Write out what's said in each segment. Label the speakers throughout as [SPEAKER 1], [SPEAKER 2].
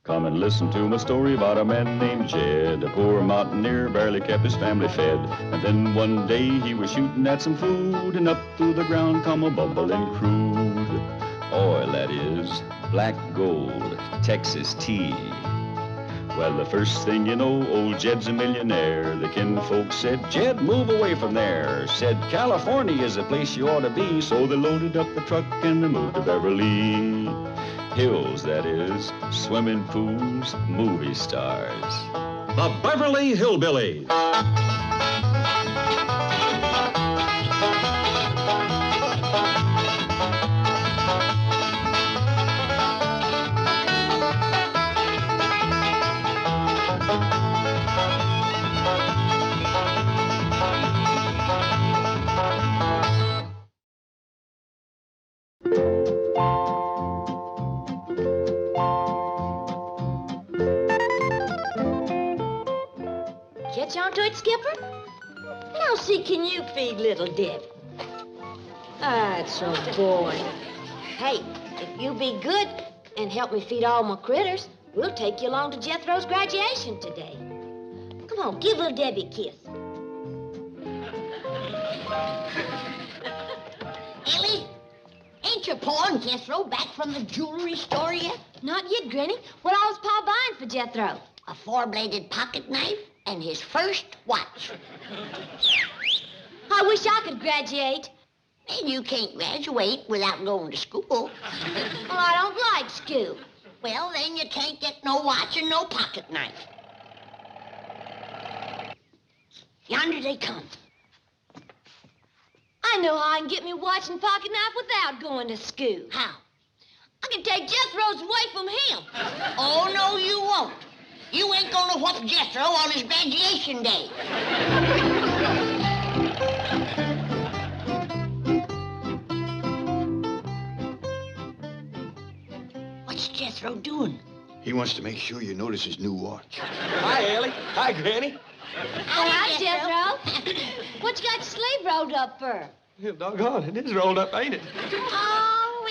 [SPEAKER 1] Come and listen to my story about a man named Jed. A poor mountaineer barely kept his family fed. And then one day he was shooting at some food, and up through the ground come a bubbling crude oil, that is, black gold, Texas tea. Well, the first thing you know, old Jed's a millionaire. The kinfolk said, Jed, move away from there. Said, California is the place you ought to be. So they loaded up the truck and they moved to Beverly Hills, that is, swimming pools, movie stars.
[SPEAKER 2] The Beverly Hillbillies.
[SPEAKER 3] Catch on to it, Skipper? Now see, can you feed little Debbie? That's so boring. Hey, if you be good and help me feed all my critters, we'll take you along to Jethro's graduation today. Come on, give little Debbie a kiss.
[SPEAKER 4] Ellie, ain't your Pa and Jethro back from the jewelry store yet?
[SPEAKER 3] Not yet, Granny. What all was Pa buying for Jethro?
[SPEAKER 4] A four-bladed pocket knife and his first watch.
[SPEAKER 3] I wish I could graduate.
[SPEAKER 4] And you can't graduate without going to school.
[SPEAKER 3] Well, I don't like school.
[SPEAKER 4] Well, then you can't get no watch and no pocket knife. Yonder they come.
[SPEAKER 3] I know how I can get me watch and pocket knife without going to school.
[SPEAKER 4] How?
[SPEAKER 3] I can take Jethro's away from him.
[SPEAKER 4] Oh, no, you won't. You ain't gonna whoop Jethro on his graduation day. What's Jethro doing?
[SPEAKER 5] He wants to make sure you notice his new watch.
[SPEAKER 6] Hi, Ellie. Hi, Granny.
[SPEAKER 3] Hi, Jethro. What you got your sleeve rolled up for?
[SPEAKER 6] Yeah, doggone, it is rolled up, ain't it?
[SPEAKER 4] Oh,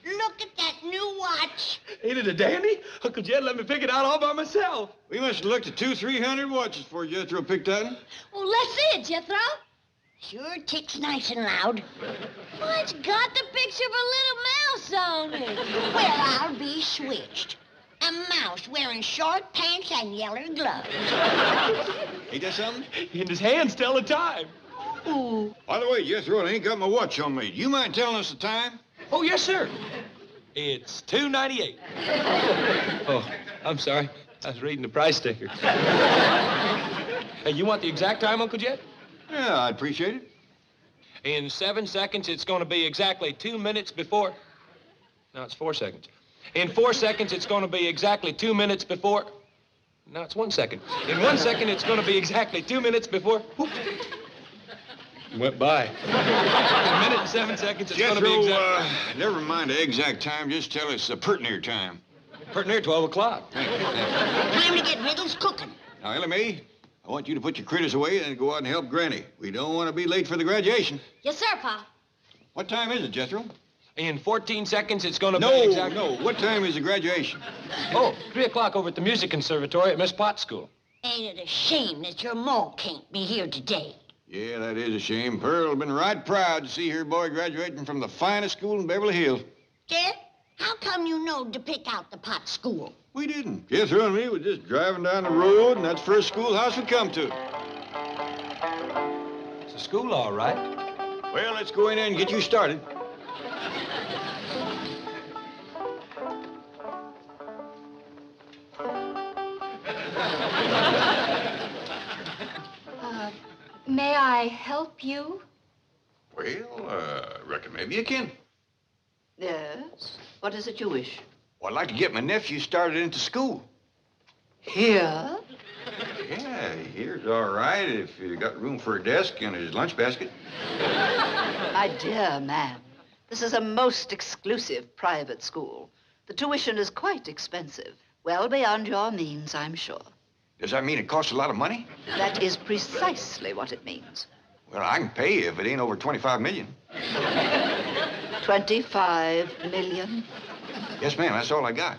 [SPEAKER 4] look at that new watch.
[SPEAKER 6] Ain't it a dandy? Uncle Jed let me pick it out all by myself.
[SPEAKER 5] We must have looked at 200-300 watches before Jethro picked that one.
[SPEAKER 3] Well, let's see it, Jethro.
[SPEAKER 4] Sure ticks nice and loud.
[SPEAKER 3] Well, it's got the picture of a little mouse on it.
[SPEAKER 4] Well, I'll be switched. A mouse wearing short pants and yeller gloves.
[SPEAKER 5] Ain't that something?
[SPEAKER 6] And his hands tell the time.
[SPEAKER 4] Ooh.
[SPEAKER 5] By the way, Jethro, I ain't got my watch on me. Do you mind telling us the time?
[SPEAKER 6] Oh, yes, sir. It's $2.98. Oh, I'm sorry. I was reading the price sticker. Hey, you want the exact time, Uncle Jed?
[SPEAKER 5] Yeah, I'd appreciate it.
[SPEAKER 6] In 7 seconds, it's going to be exactly 2 minutes before... No, it's 4 seconds. In 4 seconds, it's going to be exactly 2 minutes before... No, it's 1 second. In 1 second, it's going to be exactly 2 minutes before... Whoop. Went by. In a minute and 7 seconds, it's going to be exact...
[SPEAKER 5] never mind the exact time. Just tell us the pert near time.
[SPEAKER 6] Pert near 12 o'clock.
[SPEAKER 5] Thank you, thank you.
[SPEAKER 4] Time to get Riddles cooking.
[SPEAKER 5] Now, Ellie Mae, I want you to put your critters away and go out and help Granny. We don't want to be late for the graduation.
[SPEAKER 3] Yes, sir, Pa.
[SPEAKER 5] What time is it, Jethro?
[SPEAKER 6] In 14 seconds, it's going to be exactly...
[SPEAKER 5] No. What time is the graduation?
[SPEAKER 6] Oh, 3 o'clock over at the music conservatory at Miss Potts' school.
[SPEAKER 4] Ain't it a shame that your ma can't be here today?
[SPEAKER 5] Yeah, that is a shame. Pearl's been right proud to see her boy graduating from the finest school in Beverly Hills.
[SPEAKER 4] Jed, how come you knowed to pick out the Potts school?
[SPEAKER 5] We didn't. Jethro and me were just driving down the road, and that's the first schoolhouse we come to.
[SPEAKER 6] It's a school, all right.
[SPEAKER 5] Well, let's go in there and get you started.
[SPEAKER 7] May I help you?
[SPEAKER 5] Well, reckon maybe you can.
[SPEAKER 8] Yes? What is it you wish?
[SPEAKER 5] Well, I'd like to get my nephew started into school.
[SPEAKER 8] Here?
[SPEAKER 5] Yeah, here's all right if you got room for a desk and his lunch basket.
[SPEAKER 8] My dear man, this is a most exclusive private school. The tuition is quite expensive. Well beyond your means, I'm sure.
[SPEAKER 5] Does that mean it costs a lot of money?
[SPEAKER 8] That is precisely what it means.
[SPEAKER 5] Well, I can pay you if it ain't over $25 million.
[SPEAKER 8] 25 million?
[SPEAKER 5] Yes, ma'am, that's all I got.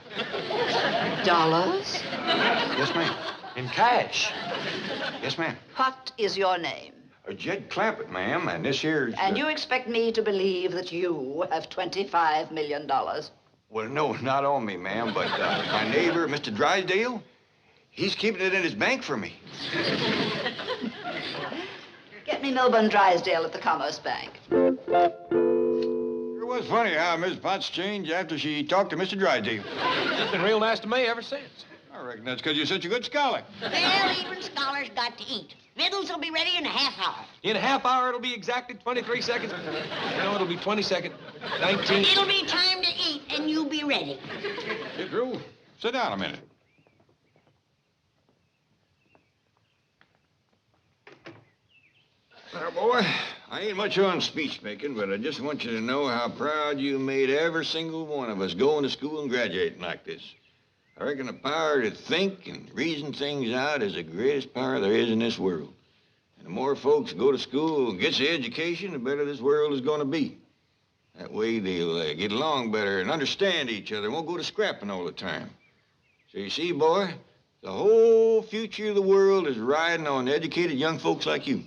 [SPEAKER 8] Dollars?
[SPEAKER 5] Yes, ma'am.
[SPEAKER 6] In cash.
[SPEAKER 5] Yes, ma'am.
[SPEAKER 8] What is your name?
[SPEAKER 5] Jed Clampett, ma'am, and this here's...
[SPEAKER 8] And you expect me to believe that you have $25 million?
[SPEAKER 5] Well, no, not on me, ma'am, but my neighbor, Mr. Drysdale, he's keeping it in his bank for me.
[SPEAKER 8] Get me Milburn Drysdale at the Commerce Bank.
[SPEAKER 5] It was funny how Miss Potts changed after she talked to Mr. Drysdale.
[SPEAKER 6] She's been real nice to me ever since.
[SPEAKER 5] I reckon that's because you're such a good scholar.
[SPEAKER 4] Well, even scholars got to eat. Victuals will be ready in a half hour.
[SPEAKER 6] In a half hour, it'll be exactly 23 seconds. No, it'll be 20 seconds. 19.
[SPEAKER 4] It'll be time to eat, and you'll be ready.
[SPEAKER 5] Jethro, sit down a minute. Now, boy, I ain't much on speech making, but I just want you to know how proud you made every single one of us going to school and graduating like this. I reckon the power to think and reason things out is the greatest power there is in this world. And the more folks go to school and gets the education, the better this world is going to be. That way they'll get along better and understand each other, won't go to scrapping all the time. So you see, boy, the whole future of the world is riding on educated young folks like you.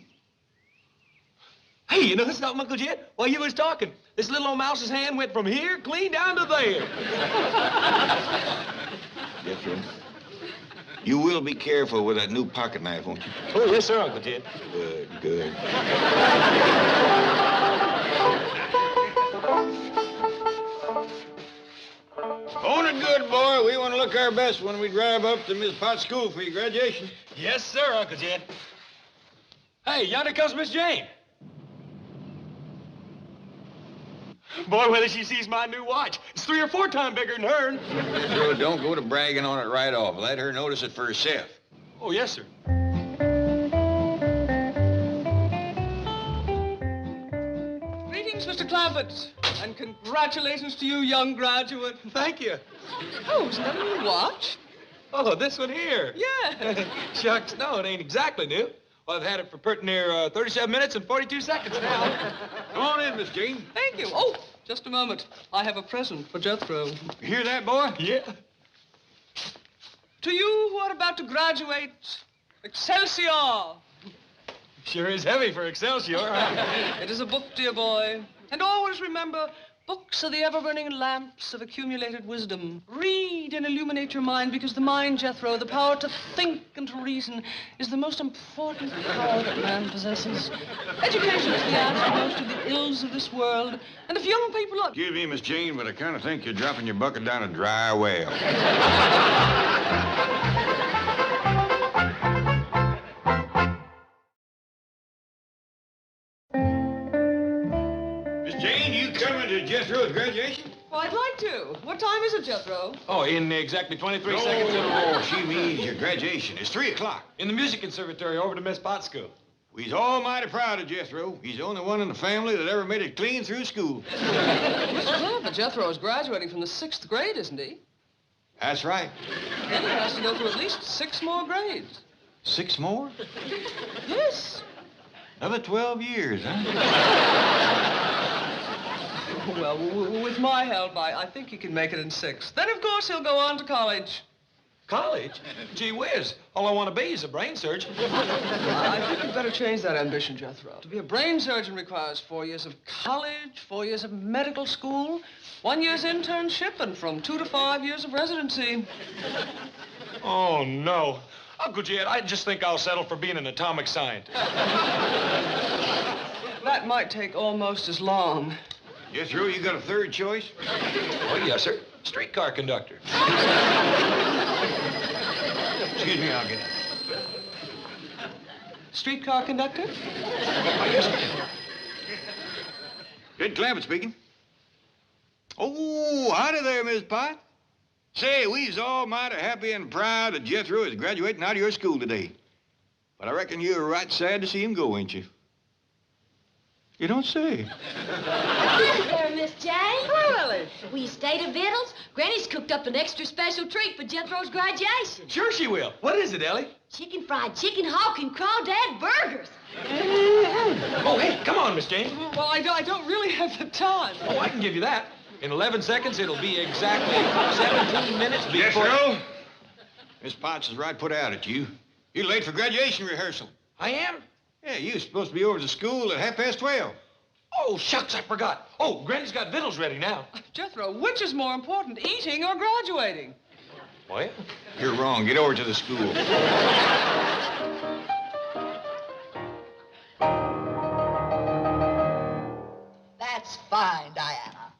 [SPEAKER 6] Hey, you know something, Uncle Jed? While you was talking, this little old mouse's hand went from here clean down to there.
[SPEAKER 5] Jethro, you will be careful with that new pocket knife, won't you?
[SPEAKER 6] Oh, yes, sir, Uncle Jed.
[SPEAKER 5] Good, good. Own it good, boy. We want to look our best when we drive up to Miss Potts' school for your graduation.
[SPEAKER 6] Yes, sir, Uncle Jed. Hey, yonder comes Miss Jane. Boy, whether she sees my new watch, it's 3 or 4 times bigger than hers.
[SPEAKER 5] Jethro, don't go to bragging on it right off. Let her notice it for herself.
[SPEAKER 6] Oh, yes, sir.
[SPEAKER 9] Greetings, Mr. Clampett, and congratulations to you, young graduate.
[SPEAKER 6] Thank you.
[SPEAKER 9] Oh, isn't that a new watch?
[SPEAKER 6] Oh, this one here.
[SPEAKER 9] Yeah.
[SPEAKER 6] Shucks, no, it ain't exactly new. Well, I've had it for pretty near 37 minutes and 42 seconds now.
[SPEAKER 5] Come on in, Miss Jane.
[SPEAKER 9] Thank you. Oh, just a moment. I have a present for Jethro.
[SPEAKER 5] You hear that, boy?
[SPEAKER 6] Yeah.
[SPEAKER 9] To you who are about to graduate, Excelsior!
[SPEAKER 6] Sure is heavy for Excelsior.
[SPEAKER 9] It is a book, dear boy. And always remember, books are the ever-burning lamps of accumulated wisdom. Read and illuminate your mind, because the mind, Jethro, the power to think and to reason, is the most important power that man possesses. Education is the answer to most of the ills of this world. And if young people are...
[SPEAKER 5] Excuse me, Miss Jane, but I kind of think you're dropping your bucket down a dry well. Jane, you coming to Jethro's graduation?
[SPEAKER 9] Well, I'd like to. What time is it, Jethro?
[SPEAKER 6] Oh, in exactly 23 seconds.
[SPEAKER 5] No, she means your graduation. It's 3 o'clock.
[SPEAKER 6] In the music conservatory over to Miss Potts' school.
[SPEAKER 5] We's almighty proud of Jethro. He's the only one in the family that ever made it clean through school.
[SPEAKER 9] Mr. Clampett, Jethro is graduating from the 6th grade, isn't he?
[SPEAKER 5] That's right.
[SPEAKER 9] Then he has to go through at least 6 more grades.
[SPEAKER 5] 6 more?
[SPEAKER 9] Yes.
[SPEAKER 5] Another 12 years, huh?
[SPEAKER 9] Well, with my help, I think he can make it in 6. Then, of course, he'll go on to college.
[SPEAKER 6] College? Gee whiz. All I want to be is a brain surgeon.
[SPEAKER 9] I think you'd better change that ambition, Jethro. To be a brain surgeon requires 4 years of college, 4 years of medical school, 1 year's internship, and from 2 to 5 years of residency.
[SPEAKER 6] Oh, no. Uncle Jed, I just think I'll settle for being an atomic scientist.
[SPEAKER 9] That might take almost as long.
[SPEAKER 5] Jethro, you got a third choice?
[SPEAKER 6] Oh, yes, sir. Streetcar conductor.
[SPEAKER 5] Excuse me, I'll get it.
[SPEAKER 9] Streetcar conductor?
[SPEAKER 6] Oh, yes, sir.
[SPEAKER 5] Jed Clampett speaking. Oh, howdy there, Miss Potts. Say, we's all mighty happy and proud that Jethro is graduating out of your school today. But I reckon you're right sad to see him go, ain't you? You don't say.
[SPEAKER 3] Hi there, Miss Jane.
[SPEAKER 9] Hello, Ellie.
[SPEAKER 3] Will you stay to victuals? Granny's cooked up an extra special treat for Jethro's graduation.
[SPEAKER 6] Sure she will. What is it, Ellie?
[SPEAKER 3] Chicken fried chicken hawk and crawdad burgers.
[SPEAKER 6] Oh, hey, come on, Miss Jane.
[SPEAKER 9] Well, I don't really have the time.
[SPEAKER 6] Oh, I can give you that. In 11 seconds, it'll be exactly 17 minutes before...
[SPEAKER 5] Jethro, Miss Potts is right put out at you. You're late for graduation rehearsal.
[SPEAKER 6] I am?
[SPEAKER 5] Yeah, you were supposed to be over to school at 12:30.
[SPEAKER 6] Oh, shucks, I forgot. Oh, Granny's got victuals ready now.
[SPEAKER 9] Jethro, which is more important, eating or graduating?
[SPEAKER 6] Well?
[SPEAKER 5] You're wrong. Get over to the school.
[SPEAKER 8] That's fine, Diana.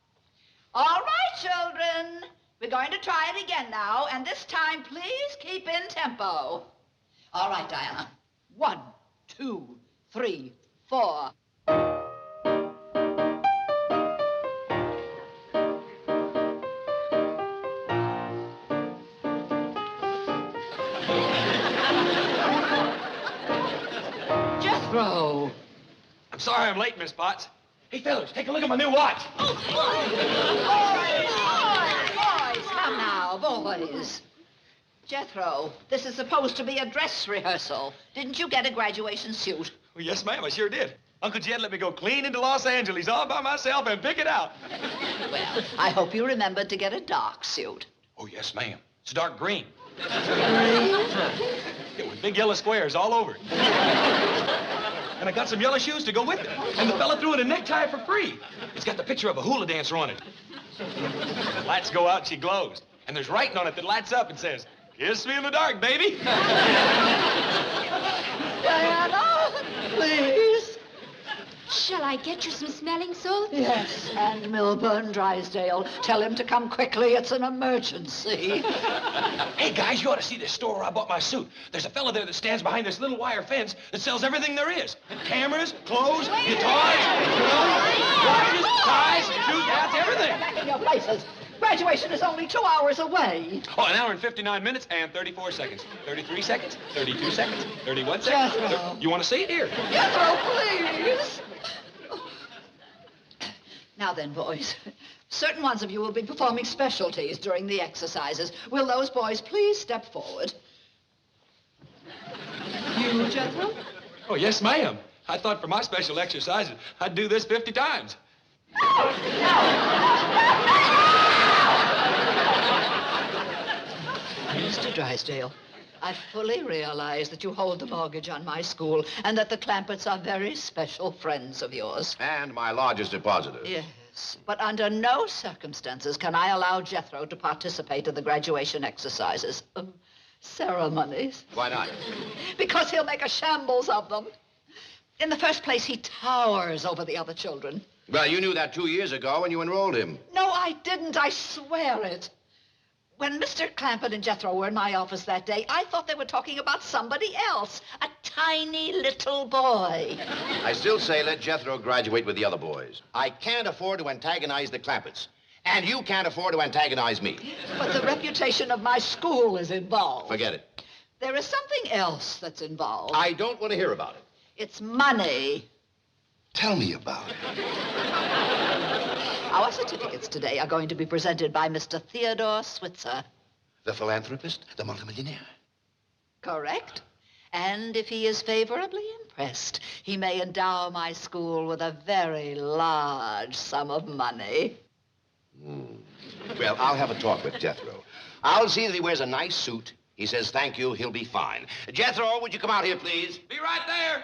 [SPEAKER 8] All right, children. We're going to try it again now, and this time, please keep in tempo. All right, Diana. 1, 2, 3, 4. Jethro.
[SPEAKER 6] I'm sorry I'm late, Miss Potts. Hey, fellas, take a look at my new watch.
[SPEAKER 8] Boys, come now, boys. Jethro, this is supposed to be a dress rehearsal. Didn't you get a graduation suit?
[SPEAKER 6] Well, yes, ma'am, I sure did. Uncle Jed let me go clean into Los Angeles all by myself and pick it out.
[SPEAKER 8] Well, I hope you remembered to get a dark suit.
[SPEAKER 6] Oh, yes, ma'am. It's dark green. Yeah, with big yellow squares all over it. And I got some yellow shoes to go with it. And the fella threw in a necktie for free. It's got the picture of a hula dancer on it. The lights go out and she glows. And there's writing on it that lights up and says, "Kiss me in the dark, baby."
[SPEAKER 8] Diana, please.
[SPEAKER 7] Shall I get you some smelling salts?
[SPEAKER 8] Yes, and Milburn Drysdale. Tell him to come quickly. It's an emergency.
[SPEAKER 6] Hey, guys, you ought to see this store where I bought my suit. There's a fella there that stands behind this little wire fence that sells everything there is. Cameras, clothes, guitars, watches, ties, shoes, hats, everything.
[SPEAKER 8] Back in your places. Graduation is only 2 hours away.
[SPEAKER 6] Oh, 1 hour and 59 minutes and 34 seconds. 33 seconds, 32 seconds, 31 seconds.
[SPEAKER 8] Jethro.
[SPEAKER 6] You want to see it? Here.
[SPEAKER 8] Jethro, please. Now then, boys, certain ones of you will be performing specialties during the exercises. Will those boys please step forward? You, Jethro?
[SPEAKER 6] Oh, yes, ma'am. I thought for my special exercises, I'd do this 50 times.
[SPEAKER 8] Mr. Drysdale, I fully realize that you hold the mortgage on my school and that the Clampetts are very special friends of yours.
[SPEAKER 10] And my largest depositor.
[SPEAKER 8] Yes, but under no circumstances can I allow Jethro to participate in the graduation exercises. Ceremonies.
[SPEAKER 10] Why not?
[SPEAKER 8] Because he'll make a shambles of them. In the first place, he towers over the other children.
[SPEAKER 10] Well, you knew that 2 years ago when you enrolled him.
[SPEAKER 8] No, I didn't. I swear it. When Mr. Clampett and Jethro were in my office that day, I thought they were talking about somebody else, a tiny little boy.
[SPEAKER 10] I still say let Jethro graduate with the other boys. I can't afford to antagonize the Clampetts. And you can't afford to antagonize me.
[SPEAKER 8] But the reputation of my school is involved.
[SPEAKER 10] Forget it.
[SPEAKER 8] There is something else that's involved.
[SPEAKER 10] I don't want to hear about it.
[SPEAKER 8] It's money.
[SPEAKER 10] Tell me about it.
[SPEAKER 8] Our certificates today are going to be presented by Mr. Theodore Switzer.
[SPEAKER 10] The philanthropist, the multimillionaire.
[SPEAKER 8] Correct. And if he is favorably impressed, he may endow my school with a very large sum of money.
[SPEAKER 10] Well, I'll have a talk with Jethro. I'll see that he wears a nice suit. He says thank you, he'll be fine. Jethro, would you come out here, please?
[SPEAKER 6] Be right there.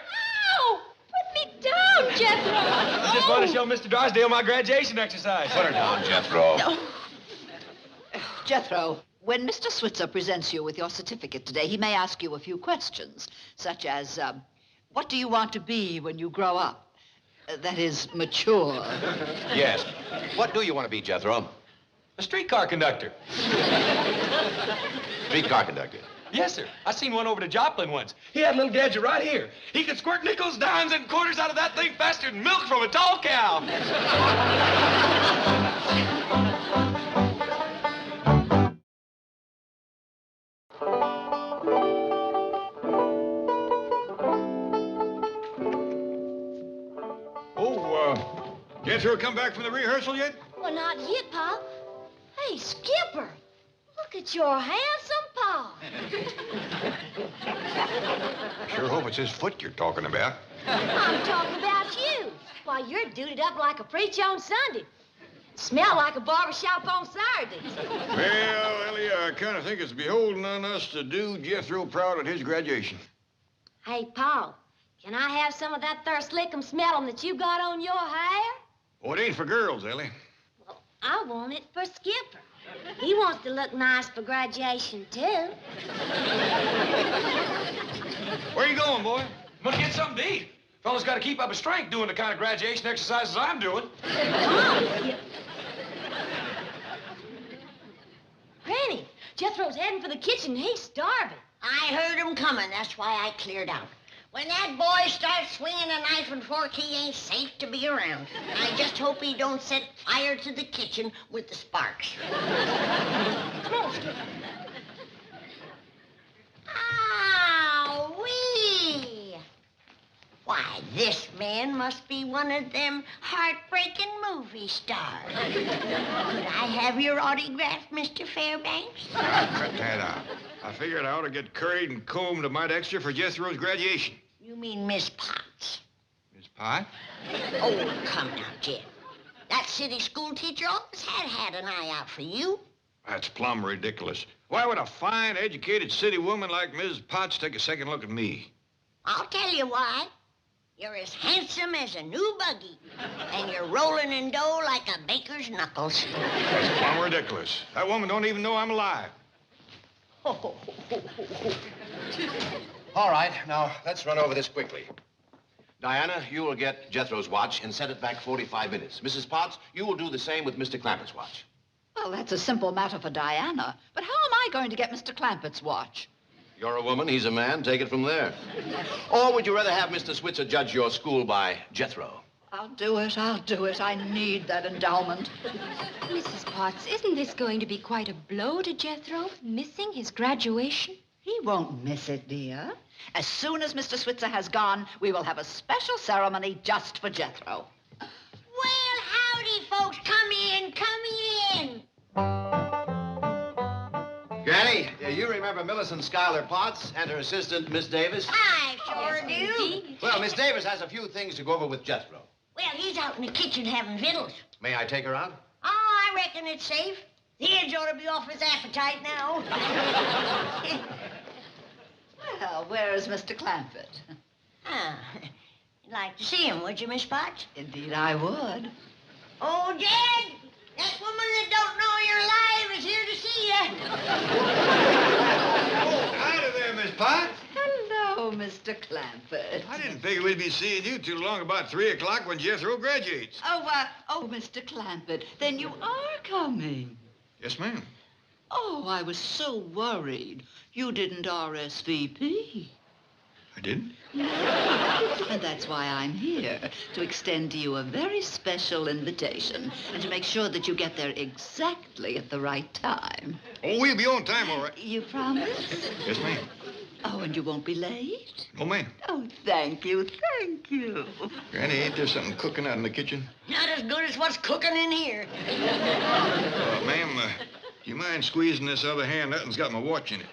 [SPEAKER 7] Ow! Put me down, Jethro!
[SPEAKER 6] I just want to show Mr. Drysdale my graduation exercise.
[SPEAKER 10] Put her down, Jethro.
[SPEAKER 8] Jethro, when Mr. Switzer presents you with your certificate today, he may ask you a few questions, such as, what do you want to be when you grow up? That is, mature.
[SPEAKER 10] Yes. What do you want to be, Jethro?
[SPEAKER 6] A streetcar conductor.
[SPEAKER 10] Streetcar conductor.
[SPEAKER 6] Yes, sir. I seen one over to Joplin once. He had a little gadget right here. He could squirt nickels, dimes, and quarters out of that thing faster than milk from a tall cow.
[SPEAKER 5] Jethro come back from the rehearsal yet?
[SPEAKER 3] Well, not yet, Pop. Hey, Skipper, look at your handsome Pa.
[SPEAKER 5] Sure hope it's his foot you're talking about.
[SPEAKER 3] I'm talking about you. Why, you're duded up like a preach on Sunday. Smell like a barbershop on Saturdays.
[SPEAKER 5] Well, Ellie, I kind of think it's beholden on us to do Jethro proud at his graduation.
[SPEAKER 3] Hey, Paul, can I have some of that there slickum smellin' that you got on your hair?
[SPEAKER 5] Oh, it ain't for girls, Ellie.
[SPEAKER 3] Well, I want it for Skipper. He wants to look nice for graduation, too.
[SPEAKER 5] Where you going, boy?
[SPEAKER 6] I'm gonna get something to eat. Fella's got to keep up his strength doing the kind of graduation exercises I'm doing.
[SPEAKER 3] Come on. Granny, Jethro's heading for the kitchen. He's starving.
[SPEAKER 4] I heard him coming. That's why I cleared out. When that boy starts swinging a knife and fork, he ain't safe to be around. I just hope he don't set fire to the kitchen with the sparks. Come on, Skip. Ow-wee! Why, this man must be one of them heartbreaking movie stars. Could I have your autograph, Mr. Fairbanks?
[SPEAKER 5] Cut that out. I figured I ought to get curried and combed a mite extra for Jethro's graduation.
[SPEAKER 4] You mean Miss Potts?
[SPEAKER 5] Miss Pye?
[SPEAKER 4] Oh, come now, Jed. That city school teacher always had an eye out for you.
[SPEAKER 5] That's plumb ridiculous. Why would a fine, educated city woman like Mrs. Potts take a second look at me?
[SPEAKER 4] I'll tell you why. You're as handsome as a new buggy, and you're rolling in dough like a baker's knuckles.
[SPEAKER 5] That's plumb ridiculous. That woman don't even know I'm alive.
[SPEAKER 10] All right, now, let's run over this quickly. Diana, you will get Jethro's watch and set it back 45 minutes. Mrs. Potts, you will do the same with Mr. Clampett's watch.
[SPEAKER 8] Well, that's a simple matter for Diana. But how am I going to get Mr. Clampett's watch?
[SPEAKER 10] You're a woman, he's a man. Take it from there. Or would you rather have Mr. Switzer judge your school by Jethro?
[SPEAKER 8] I'll do it. I need that endowment.
[SPEAKER 7] Mrs. Potts, isn't this going to be quite a blow to Jethro, missing his graduation?
[SPEAKER 8] He won't miss it, dear. As soon as Mr. Switzer has gone, we will have a special ceremony just for Jethro.
[SPEAKER 4] Well, howdy, folks. Come in, come in.
[SPEAKER 10] Granny, you remember Millicent Schuyler Potts and her assistant, Miss Davis?
[SPEAKER 4] I sure do.
[SPEAKER 10] Well, Miss Davis has a few things to go over with Jethro.
[SPEAKER 4] Well, he's out in the kitchen having victuals.
[SPEAKER 10] May I take her out?
[SPEAKER 4] Oh, I reckon it's safe. The edge ought to be off his appetite now.
[SPEAKER 8] Well, where is Mr. Clampett?
[SPEAKER 4] Ah, you'd like to see him, would you, Miss Potts?
[SPEAKER 8] Indeed, I would.
[SPEAKER 4] Oh, Jed, that woman that don't know you're alive is here to see you.
[SPEAKER 5] Oh, howdy there, Miss Potts.
[SPEAKER 8] Hello, Mr. Clampett.
[SPEAKER 5] I didn't figure we'd be seeing you too long about 3 o'clock when Jethro graduates.
[SPEAKER 8] Oh, Mr. Clampett, then you are coming.
[SPEAKER 5] Yes, ma'am.
[SPEAKER 8] Oh, I was so worried. You didn't RSVP.
[SPEAKER 5] I didn't?
[SPEAKER 8] And that's why I'm here, to extend to you a very special invitation and to make sure that you get there exactly at the right time.
[SPEAKER 5] Oh, we'll be on time, all right.
[SPEAKER 8] You promise?
[SPEAKER 5] Yes, ma'am.
[SPEAKER 8] Oh, and you won't be late?
[SPEAKER 5] No, ma'am.
[SPEAKER 8] Oh, thank you.
[SPEAKER 5] Granny, ain't there something cooking out in the kitchen?
[SPEAKER 4] Not as good as what's cooking in here.
[SPEAKER 5] Ma'am, do you mind squeezing this other hand? Nothing's got my watch in it.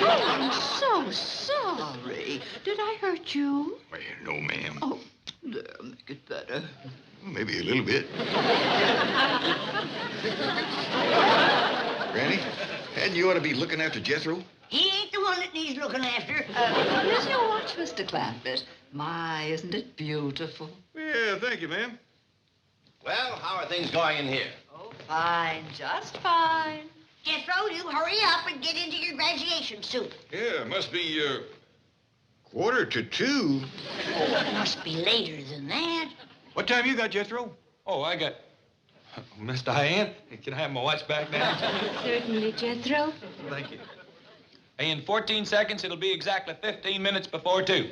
[SPEAKER 8] Oh, I'm so sorry. Did I hurt you?
[SPEAKER 5] Well, no, ma'am.
[SPEAKER 8] Oh, there, make it better.
[SPEAKER 5] Maybe a little bit. Granny, hadn't you ought to be looking after Jethro?
[SPEAKER 4] He ain't the one that needs looking after.
[SPEAKER 8] Here's your watch, Mr. Clampett. My, isn't it beautiful?
[SPEAKER 5] Yeah, thank you, ma'am.
[SPEAKER 10] Well, how are things going in here?
[SPEAKER 8] Oh, fine, just fine.
[SPEAKER 4] Jethro, you hurry up and get into your graduation suit.
[SPEAKER 5] Yeah, it must be, 1:45.
[SPEAKER 4] Oh, it must be later than that.
[SPEAKER 5] What time you got, Jethro?
[SPEAKER 6] Oh, I got... Miss Diane, can I have my watch back now?
[SPEAKER 7] Certainly, Jethro.
[SPEAKER 6] Thank you. Hey, in 14 seconds, it'll be exactly 15 minutes before 2.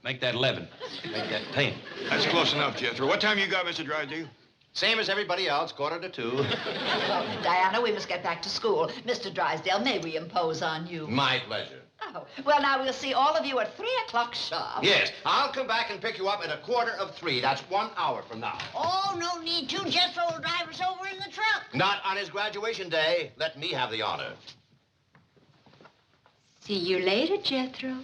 [SPEAKER 6] Make that 11. Make that 10.
[SPEAKER 5] That's close enough, Jethro. What time you got, Mr. Drysdale?
[SPEAKER 10] Same as everybody else, 1:45.
[SPEAKER 8] Diana, we must get back to school. Mr. Drysdale, may we impose on you?
[SPEAKER 10] My pleasure.
[SPEAKER 8] Oh, well, now we'll see all of you at 3 o'clock sharp.
[SPEAKER 10] Yes, I'll come back and pick you up at 2:45. That's 1 hour from now.
[SPEAKER 4] Oh, no need to. Jethro will drive us over in the truck.
[SPEAKER 10] Not on his graduation day. Let me have the honor.
[SPEAKER 7] See you later, Jethro.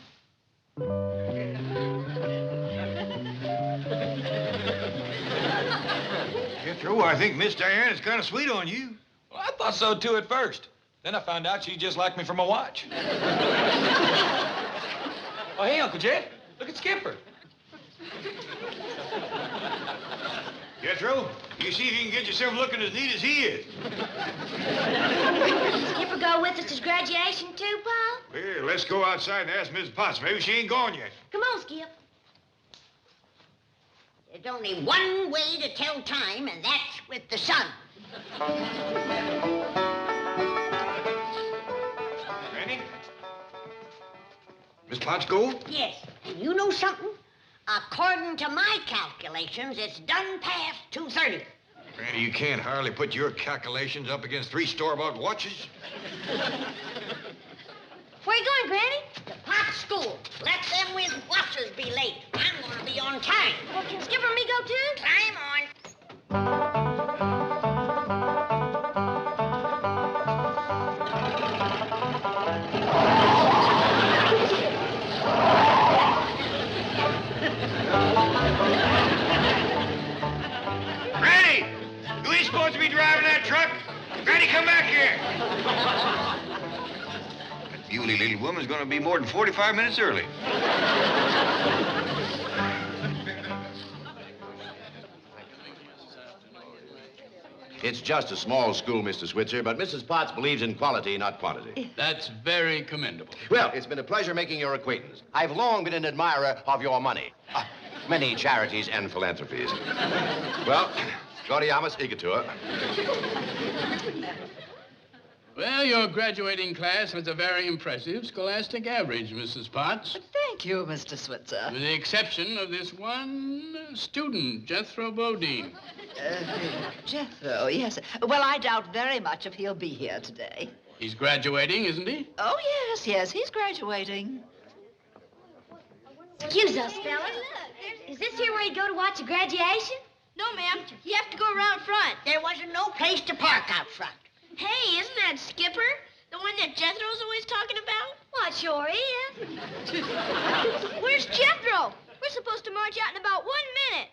[SPEAKER 5] Jethro, I think Miss Diana's kind of sweet on you.
[SPEAKER 6] Well, I thought so, too, at first. Then I found out she just liked me from a watch. Oh, hey, Uncle Jed. Look at Skipper.
[SPEAKER 5] Jethro, you see if you can get yourself looking as neat as he is.
[SPEAKER 3] Skipper go with us to graduation, too, Paul?
[SPEAKER 5] Well, let's go outside and ask Mrs. Potts. Maybe she ain't gone yet.
[SPEAKER 3] Come on, Skip.
[SPEAKER 4] There's only one way to tell time, and that's with the sun.
[SPEAKER 5] Ready? Miss Potts go?
[SPEAKER 4] Yes, and you know something? According to my calculations, it's done past 2:30.
[SPEAKER 5] Granny, you can't hardly put your calculations up against 3 store-bought watches.
[SPEAKER 3] Where you going, Granny?
[SPEAKER 4] To Potts School. Let them with watches be late. I'm going to be on time.
[SPEAKER 3] Well, can Skipper and me go, too?
[SPEAKER 4] Time on.
[SPEAKER 5] Granny! You ain't supposed to be driving that truck. Granny, come back here. That muley little woman's going to be more than 45 minutes early.
[SPEAKER 10] It's just a small school, Mr. Switzer, but Mrs. Potts believes in quality, not quantity.
[SPEAKER 11] That's very commendable.
[SPEAKER 10] Well, it's been a pleasure making your acquaintance. I've long been an admirer of your money. Many charities and philanthropies. Well, Gloriamus igitur.
[SPEAKER 11] Well, your graduating class has a very impressive scholastic average, Mrs. Potts.
[SPEAKER 8] Thank you, Mr. Switzer.
[SPEAKER 11] With the exception of this one student, Jethro Bodine.
[SPEAKER 8] Jethro, yes. Well, I doubt very much if he'll be here today.
[SPEAKER 11] He's graduating, isn't he?
[SPEAKER 8] Oh, yes, he's graduating.
[SPEAKER 3] Excuse us, fellas. Is this here where you go to watch a graduation?
[SPEAKER 12] No, ma'am. You have to go around front.
[SPEAKER 4] There wasn't no place to park out front.
[SPEAKER 12] Hey, isn't that Skipper? The one that Jethro's always talking about?
[SPEAKER 3] Well, it sure is.
[SPEAKER 12] Where's Jethro? We're supposed to march out in about 1 minute.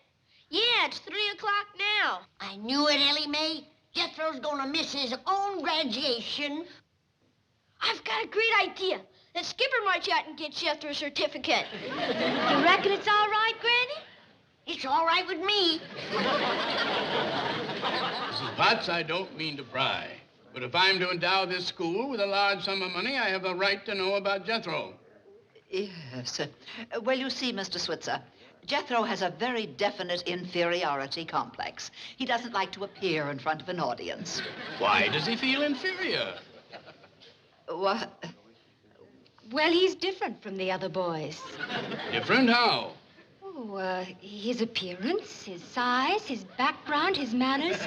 [SPEAKER 12] Yeah, it's 3 o'clock now.
[SPEAKER 4] I knew it, Ellie Mae. Jethro's gonna miss his own graduation.
[SPEAKER 12] I've got a great idea. Let Skipper march out and get Jethro's certificate.
[SPEAKER 3] You reckon it's all right, Granny?
[SPEAKER 4] It's all right with me.
[SPEAKER 11] Mrs. Potts, I don't mean to pry, but if I'm to endow this school with a large sum of money, I have a right to know about Jethro.
[SPEAKER 8] Yes. Well, you see, Mr. Switzer, Jethro has a very definite inferiority complex. He doesn't like to appear in front of an audience.
[SPEAKER 11] Why does he feel inferior?
[SPEAKER 8] What?
[SPEAKER 7] Well, he's different from the other boys.
[SPEAKER 11] Different how?
[SPEAKER 7] Oh, his appearance, his size, his background, his manners,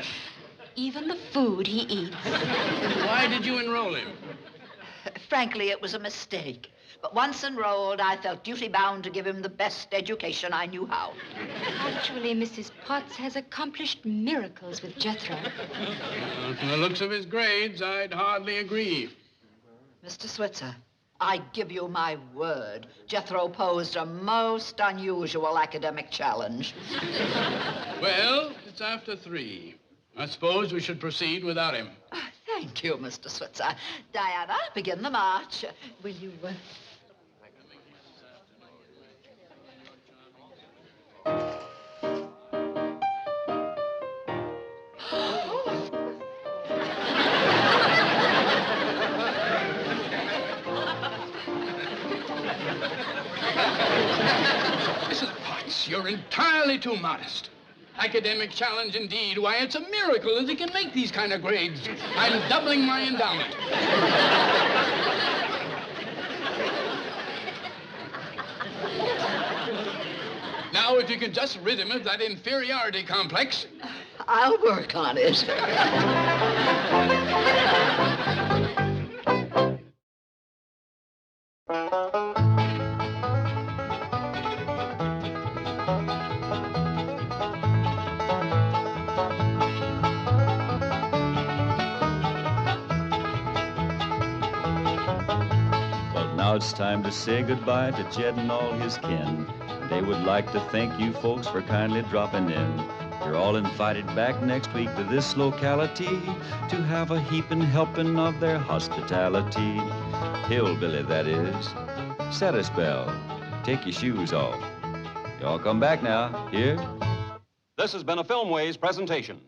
[SPEAKER 7] even the food he eats.
[SPEAKER 11] Why did you enroll him?
[SPEAKER 8] Frankly, it was a mistake. But once enrolled, I felt duty-bound to give him the best education I knew how.
[SPEAKER 7] Actually, Mrs. Potts has accomplished miracles with Jethro.
[SPEAKER 11] From the looks of his grades, I'd hardly agree.
[SPEAKER 8] Mr. Switzer, I give you my word. Jethro posed a most unusual academic challenge.
[SPEAKER 11] Well, it's after 3. I suppose we should proceed without him.
[SPEAKER 8] Thank you, Mr. Switzer. Diana, begin the march. Will you...
[SPEAKER 11] Mrs. Potts, you're entirely too modest. Academic challenge indeed. Why, it's a miracle that he can make these kind of grades. I'm doubling my endowment. Now, if you could just rid him of that inferiority complex.
[SPEAKER 8] I'll work on it.
[SPEAKER 1] Now it's time to say goodbye to Jed and all his kin. They would like to thank you folks for kindly dropping in. You're all invited back next week to this locality to have a heaping helping of their hospitality. Hillbilly, that is. Set a spell. Take your shoes off. Y'all come back now. Here?
[SPEAKER 2] This has been a Filmways presentation.